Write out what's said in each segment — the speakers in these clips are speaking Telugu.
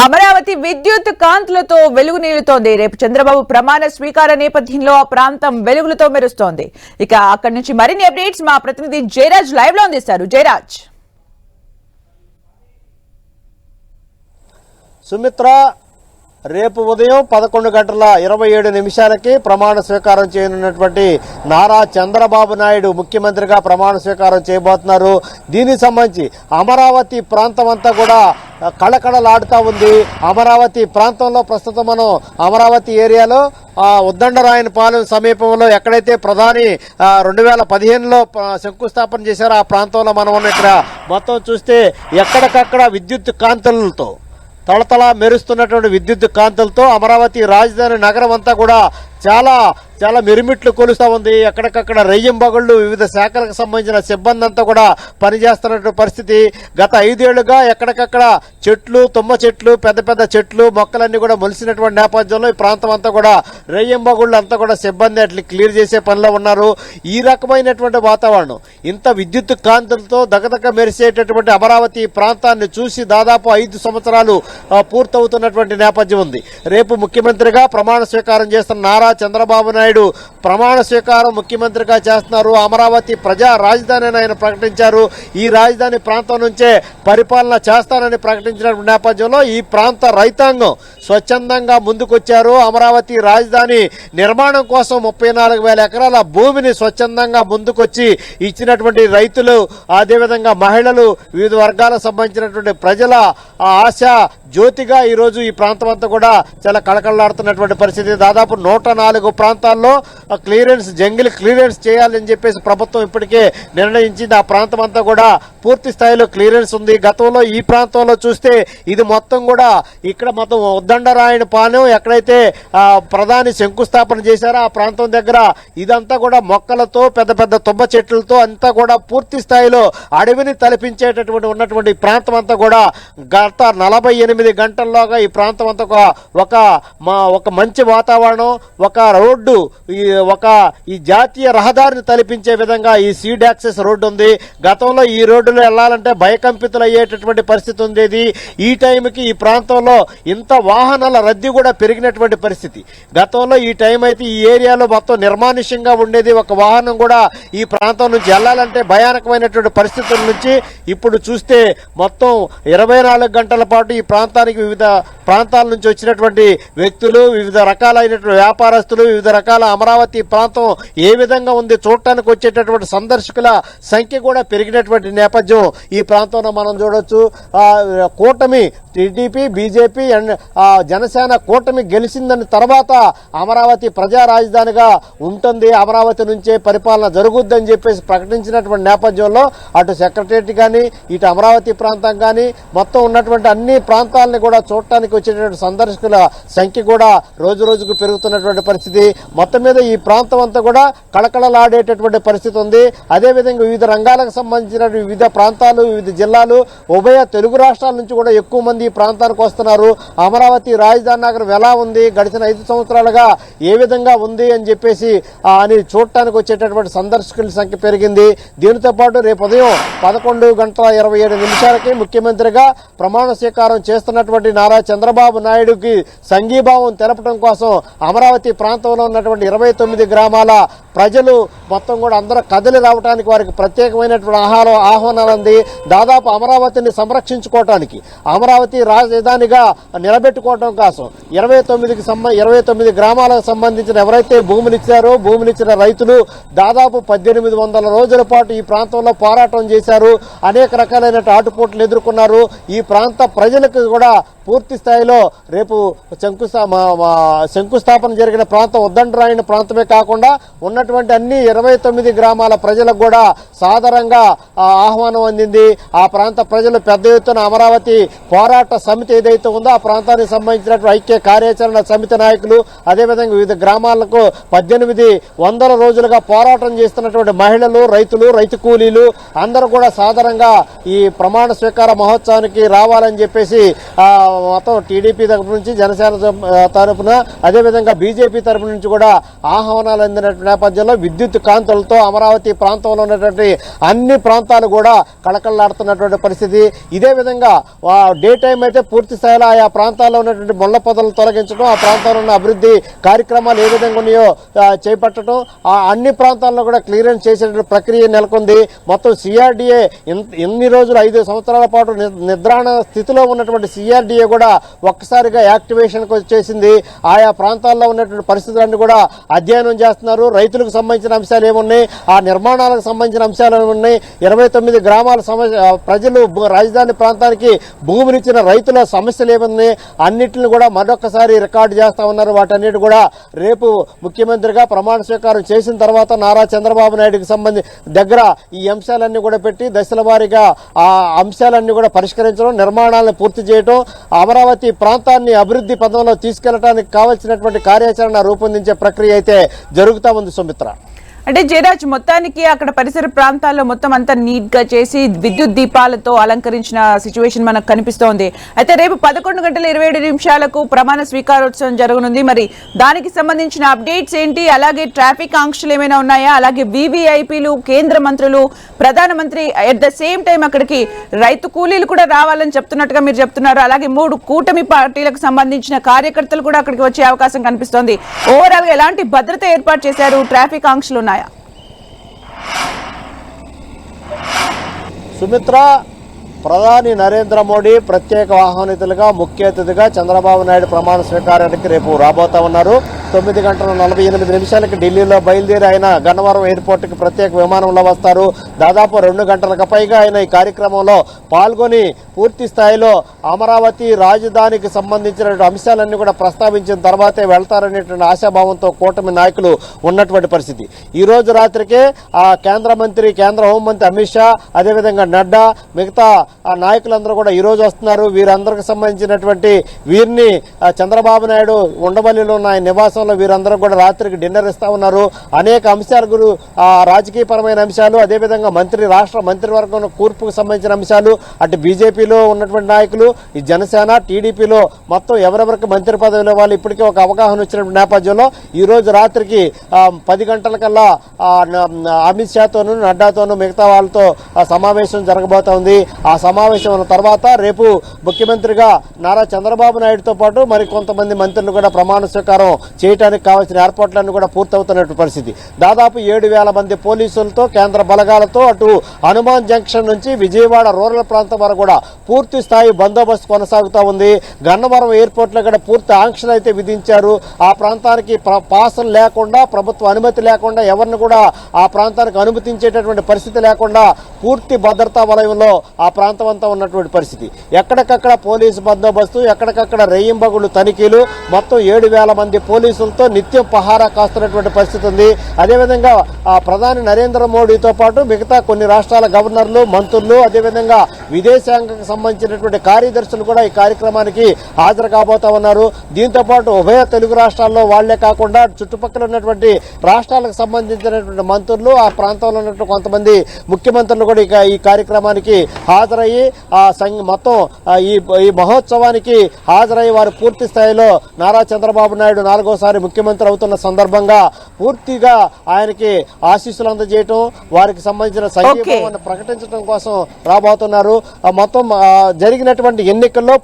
అమరావతి విద్యుత్ కాంతులతో వెలుగు నీలుతోంది. రేపు చంద్రబాబు ప్రమాణ స్వీకార నేపథ్యంలో ఆ ప్రాంతం వెలుగులతో మెరుస్తోంది. ఇక అక్కడి నుంచి మరిన్ని అప్డేట్స్ మా ప్రతినిధి జయరాజ్ లైవ్ లో అందిస్తారు. జయరాజ్. సుమిత్ర, రేపు ఉదయం 11:27 ప్రమాణ స్వీకారం చేయనున్నటువంటి నారా చంద్రబాబు నాయుడు ముఖ్యమంత్రిగా ప్రమాణ స్వీకారం చేయబోతున్నారు. దీనికి సంబంధించి అమరావతి ప్రాంతం అంతా కూడా కళకళలాడుతూ ఉంది. అమరావతి ప్రాంతంలో ప్రస్తుతం మనం అమరావతి ఏరియాలో ఉద్దండరాయనపాలెం సమీపంలో ఎక్కడైతే ప్రధాని 2015లో శంకుస్థాపన చేశారో ఆ ప్రాంతంలో మనం ఉన్న ఇక్కడ మొత్తం చూస్తే ఎక్కడికక్కడ విద్యుత్ కాంతులతో తళతళ మెరుస్తున్నటువంటి విద్యుత్ కాంతులతో అమరావతి రాజధాని నగరం అంతా కూడా చాలా చాలా మిరుమిట్లు కొలుస్తూ ఉంది. ఎక్కడికక్కడ రెయ్యంబగళ్ళు వివిధ శాఖలకు సంబంధించిన సిబ్బంది అంతా కూడా పనిచేస్తున్నటువంటి పరిస్థితి. గత 5 ఏళ్లుగా ఎక్కడికక్కడ చెట్లు, తుమ్మ చెట్లు, పెద్ద పెద్ద చెట్లు, మొక్కలన్నీ కూడా మొలిసినటువంటి నేపథ్యంలో ఈ ప్రాంతం అంతా కూడా రెయ్యంబగుళ్ళు అంతా కూడా సిబ్బంది అట్లా క్లియర్ చేసే పనిలో ఉన్నారు. ఈ రకమైనటువంటి వాతావరణం, ఇంత విద్యుత్ కాంతులతో దగదగ మెరిసేటటువంటి అమరావతి ప్రాంతాన్ని చూసి దాదాపు 5 సంవత్సరాలు పూర్తవుతున్నటువంటి నేపథ్యం ఉంది. రేపు ముఖ్యమంత్రిగా ప్రమాణ స్వీకారం చేస్తున్న నారా చంద్రబాబు నాయుడు ప్రమాణ స్వీకారం ముఖ్యమంత్రిగా చేస్తున్నారు. అమరావతి ప్రజా రాజధాని అని ఆయన ప్రకటించారు. ఈ రాజధాని ప్రాంతం నుంచే పరిపాలన చేస్తానని ప్రకటించిన నేపథ్యంలో ఈ ప్రాంత రైతాంగం స్వచ్ఛందంగా ముందుకొచ్చారు. అమరావతి రాజధాని నిర్మాణం కోసం 34,000 ఎకరాల భూమిని స్వచ్ఛందంగా ముందుకొచ్చి ఇచ్చినటువంటి రైతులు, అదేవిధంగా మహిళలు, వివిధ వర్గాలకు సంబంధించినటువంటి ప్రజల ఆశ జ్యోతిగా ఈరోజు ఈ ప్రాంతం అంతా కూడా చాలా కళకళలాడుతున్నటువంటి పరిస్థితి. దాదాపు 104 ప్రాంతాల్లో జంగిల్ క్లియరెన్స్ చేయాలని చెప్పేసి ప్రభుత్వం ఇప్పటికే నిర్ణయించింది. ఆ ప్రాంతం అంతా కూడా పూర్తి స్థాయిలో క్లియరెన్స్ ఉంది. గతంలో ఈ ప్రాంతంలో చూస్తే ఇది మొత్తం కూడా ఇక్కడ మొత్తం ఉద్దండరాయనపాలెం ఎక్కడైతే ప్రధాని శంకుస్థాపన చేశారో ఆ ప్రాంతం దగ్గర ఇదంతా కూడా మొక్కలతో, పెద్ద పెద్ద తుమ్మ చెట్లతో అంతా కూడా పూర్తి స్థాయిలో అడవిని తలపించేటటువంటి ఉన్నటువంటి ప్రాంతం అంతా కూడా గత 48 గంటల్లోగా ఈ ప్రాంతం అంతా ఒక మంచి వాతావరణం, ఒక రోడ్డు, ఈ జాతీయ రహదారిని తలపించే విధంగా ఈ సీడ్ యాక్సెస్ రోడ్డు ఉంది. గతంలో ఈ రోడ్డులో వెళ్లాలంటే భయకంపితులు అయ్యేటటువంటి పరిస్థితి ఉండేది. ఈ టైంకి ఈ ప్రాంతంలో ఇంత వాహనాల రద్దీ కూడా పెరిగినటువంటి పరిస్థితి. గతంలో ఈ టైం అయితే ఈ ఏరియాలో మొత్తం నిర్మానుష్యంగా ఉండేది. ఒక వాహనం కూడా ఈ ప్రాంతం నుంచి వెళ్లాలంటే భయానకమైనటువంటి పరిస్థితుల నుంచి ఇప్పుడు చూస్తే మొత్తం 24 గంటల పాటు ఈ ప్రాంతానికి వివిధ ప్రాంతాల నుంచి వచ్చినటువంటి వ్యక్తులు, వివిధ రకాలైనటువంటి వ్యాపారస్తులు, వివిధ రకాల అమరావతి ప్రాంతం ఏ విధంగా ఉంది చూడటానికి వచ్చేటటువంటి సందర్శకుల సంఖ్య కూడా పెరిగినటువంటి నేపథ్యం ఈ ప్రాంతంలో మనం చూడొచ్చు. కూటమి టీడీపీ, బీజేపీ అండ్ జనసేన కూటమి గెలిచిందని తర్వాత అమరావతి ప్రజా రాజధానిగా ఉంటుంది, అమరావతి నుంచే పరిపాలన జరుగుద్దని చెప్పేసి ప్రకటించినటువంటి నేపథ్యంలో అటు సెక్రటరియట్ కానీ, ఇటు అమరావతి ప్రాంతం కానీ మొత్తం ఉన్నటువంటి అన్ని ప్రాంతాలని కూడా చూడటానికి వచ్చేటటువంటి సందర్శకుల సంఖ్య కూడా రోజు రోజుకు పెరుగుతున్నటువంటి పరిస్థితి. మొత్తం మీద ఈ ప్రాంతం అంతా కూడా కళకళలాడేటటువంటి పరిస్థితి ఉంది. అదేవిధంగా వివిధ రంగాలకు సంబంధించిన వివిధ ప్రాంతాలు, వివిధ జిల్లాలు, ఉభయ తెలుగు రాష్ట్రాల నుంచి కూడా ఎక్కువ మంది ఈ ప్రాంతానికి వస్తున్నారు. అమరావతి రాజధాని నగరం ఎలా ఉంది, గడిచిన 5 సంవత్సరాలుగా ఏ విధంగా ఉంది అని చెప్పేసి అని చూడటానికి వచ్చేటటువంటి సందర్శకుల సంఖ్య పెరిగింది. దీనితో పాటు రేపు ఉదయం 11:27 ముఖ్యమంత్రిగా ప్రమాణ స్వీకారం చేస్తున్నటువంటి నారా చంద్రబాబు నాయుడుకి సంఘీభావం తెలపడం కోసం అమరావతి ప్రాంతంలో ఉన్నటువంటి 29 గ్రామాల ప్రజలు మొత్తం కూడా అందరూ కదిలి రావడానికి వారికి ప్రత్యేకమైనటువంటి ఆహ్వానాలు ఉంది. దాదాపు అమరావతిని సంరక్షించుకోవటానికి, అమరావతి రాజధానిగా నిలబెట్టుకోవడం కోసం 29 గ్రామాలకు సంబంధించిన ఎవరైతే భూములు ఇచ్చారో భూములు ఇచ్చిన రైతులు దాదాపు 1800 రోజుల పాటు ఈ ప్రాంతంలో పోరాటం చేశారు. అనేక రకాలైన ఆటుపోట్లు ఎదుర్కొన్నారు. ఈ ప్రాంత ప్రజలకు కూడా పూర్తి స్థాయిలో రేపు శంకుస్థాపన జరిగిన ప్రాంతం ఉద్దండరాయన ప్రాంతమే కాకుండా ఉన్నటువంటి అన్ని 29 గ్రామాల ప్రజలకు కూడా సాదరంగా ఆహ్వానం అందింది. ఆ ప్రాంత ప్రజలు పెద్ద ఎత్తున అమరావతి పోరాట సమితి ఏదైతే ఉందో ఆ ప్రాంతానికి సంబంధించినటువంటి ఐక్య కార్యాచరణ సమితి నాయకులు, అదేవిధంగా వివిధ గ్రామాలకు 1800 రోజులుగా పోరాటం చేస్తున్నటువంటి మహిళలు, రైతులు, రైతు కూలీలు అందరూ కూడా సాదరంగా ఈ ప్రమాణ స్వీకార మహోత్సవానికి రావాలని చెప్పేసి మొత్తం టీడీపీ తరపు నుంచి, జనసేన తరపున, అదేవిధంగా బీజేపీ తరపు నుంచి కూడా ఆహ్వానాలు అందినటువంటి నేపథ్యంలో విద్యుత్ కాంతులతో అమరావతి ప్రాంతంలో ఉన్నటువంటి అన్ని ప్రాంతాలు కూడా కళకళలాడుతున్నటువంటి పరిస్థితి. ఇదే విధంగా డే టైం అయితే పూర్తి స్థాయిలో ఆయా ప్రాంతాల్లో ఉన్నటువంటి ముళ్ల పొదలను తొలగించడం, ఆ ప్రాంతంలో ఉన్న అభివృద్ధి కార్యక్రమాలు ఏ విధంగా ఉన్నాయో చేపట్టడం, ఆ అన్ని ప్రాంతాల్లో కూడా క్లియరెన్స్ చేసేటువంటి ప్రక్రియ నెలకొంది. మొత్తం సిఆర్డీఏ ఎన్ని రోజులు 5 సంవత్సరాల పాటు నిద్రాణ స్థితిలో ఉన్నటువంటి సిఆర్డీఏ కూడా ఒక్కసారిగా యాక్టివేషన్కి వచ్చేసింది. ఆయా ప్రాంతాల్లో ఉన్నటువంటి పరిస్థితులన్నీ కూడా అధ్యయనం చేస్తున్నారు. రైతులకు సంబంధించిన అంశాలు ఏమున్నాయి, ఆ నిర్మాణాలకు సంబంధించిన అంశాలు ఏమున్నాయి, 29 గ్రామాల ప్రజలు రాజధాని ప్రాంతానికి భూమినిచ్చిన రైతుల సమస్యలు ఏమున్నాయి, అన్నింటిని కూడా మరొకసారి రికార్డు చేస్తా ఉన్నారు. వాటన్నిటి కూడా రేపు ముఖ్యమంత్రిగా ప్రమాణ స్వీకారం చేసిన తర్వాత నారా చంద్రబాబు నాయుడుకి దగ్గర ఈ అంశాలన్నీ కూడా పెట్టి దశల వారీగా ఆ అంశాలన్నీ కూడా పరిష్కరించడం, నిర్మాణాలను పూర్తి చేయడం, అమరావతి ప్రాంతాన్ని అభివృద్ధి పథంలో తీసుకెళ్లడానికి కావాల్సినటువంటి కార్యాచరణ రూపొందించే ప్రక్రియ అయితే జరుగుతా ఉంది సుమిత్ర. అంటే జయరాజ్, మొత్తానికి అక్కడ పరిసర ప్రాంతాల్లో మొత్తం అంతా నీట్ గా చేసి విద్యుత్ దీపాలతో అలంకరించిన సిచ్యువేషన్ మనకు కనిపిస్తోంది. అయితే రేపు 11:27 ప్రమాణ స్వీకారోత్సవం జరగనుంది. మరి దానికి సంబంధించిన అప్డేట్స్ ఏంటి, అలాగే ట్రాఫిక్ ఆంక్షలు ఏమైనా ఉన్నాయా, అలాగే వివిఐపీలు, కేంద్ర మంత్రులు, ప్రధానమంత్రి అట్ ద సేమ్ టైం అక్కడికి రైతు కూలీలు కూడా రావాలని చెప్తున్నట్టుగా మీరు చెప్తున్నారు. అలాగే 3 కూటమి పార్టీలకు సంబంధించిన కార్యకర్తలు కూడా అక్కడికి వచ్చే అవకాశం కనిపిస్తోంది. ఓవరాల్ గా ఎలాంటి భద్రత ఏర్పాటు చేశారు, ట్రాఫిక్ ఆంక్షలు ఉన్నాయా? సుమిత్ర, ప్రధాని నరేంద్ర మోడీ ప్రత్యేక ఆహ్వానితులుగా ముఖ్య అతిథిగా చంద్రబాబు నాయుడు ప్రమాణ స్వీకారానికి రేపు రాబోతా ఉన్నారు. 9:48 ఢిల్లీలో బయలుదేరి ఆయన గన్నవరం ఎయిర్పోర్ట్కి ప్రత్యేక విమానంలో వస్తారు. దాదాపు 2 గంటలకు పైగా ఆయన ఈ కార్యక్రమంలో పాల్గొని పూర్తి స్థాయిలో అమరావతి రాజధానికి సంబంధించిన అంశాలన్నీ కూడా ప్రస్తావించిన తర్వాతే వెళ్తారనేటువంటి ఆశాభావంతో కూటమి నాయకులు ఉన్నటువంటి పరిస్థితి. ఈ రోజు రాత్రికే ఆ కేంద్ర హోంమంత్రి అమిత్ షా, అదేవిధంగా నడ్డా, మిగతా ఆ నాయకులందరూ కూడా ఈ రోజు వస్తున్నారు. వీరందరికి సంబంధించినటువంటి వీరిని చంద్రబాబు నాయుడు ఉండవల్లిలో ఉన్న ఆయన నివాసంలో వీరందరూ కూడా రాత్రికి డిన్నర్ ఇస్తా ఉన్నారు. అనేక అంశాలు, రాజకీయపరమైన అంశాలు, అదేవిధంగా రాష్ట్ర మంత్రివర్గం కూర్పుకు సంబంధించిన అంశాలు, అటు బీజేపీలో ఉన్నటువంటి నాయకులు, ఈ జనసేన, టీడీపీలో మొత్తం ఎవరెవరికి మంత్రి పదవులు ఇవ్వాలి ఇప్పటికే ఒక అవగాహన వచ్చినటువంటి నేపథ్యంలో ఈ రోజు రాత్రికి 10 గంటలకల్లా అమిత్ షాతోనూ, నడ్డాతోనూ, మిగతా వాళ్ళతో సమావేశం జరగబోతోంది. ఆ సమావేశం ఉన్న తర్వాత రేపు ముఖ్యమంత్రిగా నారా చంద్రబాబు నాయుడుతో పాటు మరి కొంతమంది మంత్రులు కూడా ప్రమాణ స్వీకారం చేయడానికి కావాల్సిన ఏర్పాట్లన్నీ కూడా పూర్తవుతున్నటువంటి పరిస్థితి. దాదాపు 7,000 మంది పోలీసులతో, కేంద్ర బలగాలతో అటు హనుమాన్ జంక్షన్ నుంచి విజయవాడ రూరల్ ప్రాంతం వరకు కూడా పూర్తి స్థాయి బందోబస్తు కొనసాగుతూ ఉంది. గన్నవరం ఎయిర్పోర్ట్లో కూడా పూర్తి ఆంక్షలు అయితే విధించారు. ఆ ప్రాంతానికి పాసులు లేకుండా, ప్రభుత్వ అనుమతి లేకుండా ఎవరిని కూడా ఆ ప్రాంతానికి అనుమతించేటటువంటి పరిస్థితి లేకుండా పూర్తి భద్రతా వలయంలో ఆ ప్రాంతం అంతా ఉన్నటువంటి పరిస్థితి. ఎక్కడికక్కడ పోలీసు బందోబస్తు, ఎక్కడికక్కడ రెయ్యింబగుళ్ళు తనిఖీలు, మొత్తం 7,000 మంది పోలీసులతో నిత్యం పహారా కాస్తున్నటువంటి పరిస్థితి ఉంది. అదేవిధంగా ప్రధాని నరేంద్ర మోడీతో పాటు మిగతా కొన్ని రాష్ట్రాల గవర్నర్లు, మంత్రులు, అదేవిధంగా విదేశాంగకు సంబంధించినటువంటి కార్యదర్శులు కూడా ఈ కార్యక్రమానికి హాజరు కాబోతా ఉన్నారు. దీంతో పాటు ఉభయ తెలుగు రాష్ట్రాల్లో వాళ్లే కాకుండా చుట్టుపక్కల ఉన్నటువంటి రాష్ట్రాలకు సంబంధించినటువంటి మంత్రులు, ఆ ప్రాంతంలో ఉన్నటువంటి కొంతమంది ముఖ్యమంత్రులు కూడా ఈ కార్యక్రమానికి హాజరయ్యి మొత్తం ఈ మహోత్సవానికి హాజరయ్యి వారు పూర్తి స్థాయిలో నారా చంద్రబాబు నాయుడు 4వసారి ముఖ్యమంత్రి అవుతున్న సందర్భంగా పూర్తిగా ఆయనకి ఆశీస్సులు అందజేయటం, వారికి సంబంధించిన సంఘీభావాన్ని ప్రకటించడం కోసం రాబోతున్నారు. మొత్తం జరిగినటువంటి ఎన్నికల్లో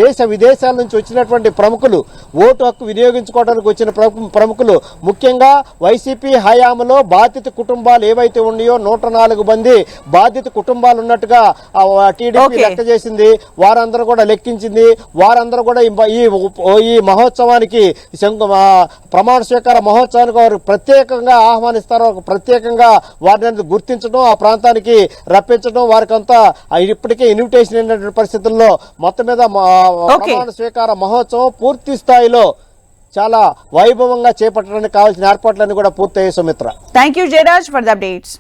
దేశ విదేశాల నుంచి వచ్చినటువంటి ప్రముఖులు, ఓటు హక్కు వినియోగించుకోవడానికి వచ్చిన ప్రముఖులు, ముఖ్యంగా వైసీపీ హయాంలో బాధిత కుటుంబాలు ఏవైతే ఉన్నాయో 104 మంది బాధిత కుటుంబాలు ఉన్నట్టుగా టీడీపీ లెక్క చేసింది. వారందరూ కూడా లెక్కించింది. వారందరూ కూడా ఈ మహోత్సవానికి ప్రమాణ స్వీకార మహోత్సవానికి వారు ప్రత్యేకంగా ఆహ్వానిస్తారు. ప్రత్యేకంగా వారిని గుర్తించడం, ఆ ప్రాంతానికి రప్పించడం, వారికంతా ఇప్పటికే ఇన్విటేషన్ అయినటువంటి పరిస్థితుల్లో మొత్తం మీద ప్రమాణ స్వీకార మహోత్సవం పూర్తి స్థాయిలో చాలా వైభవంగా చేపట్టడానికి కావాల్సిన ఏర్పాట్లన్నీ కూడా పూర్తయ్యాయి. Sumitra, thank you Jayaraj for the updates.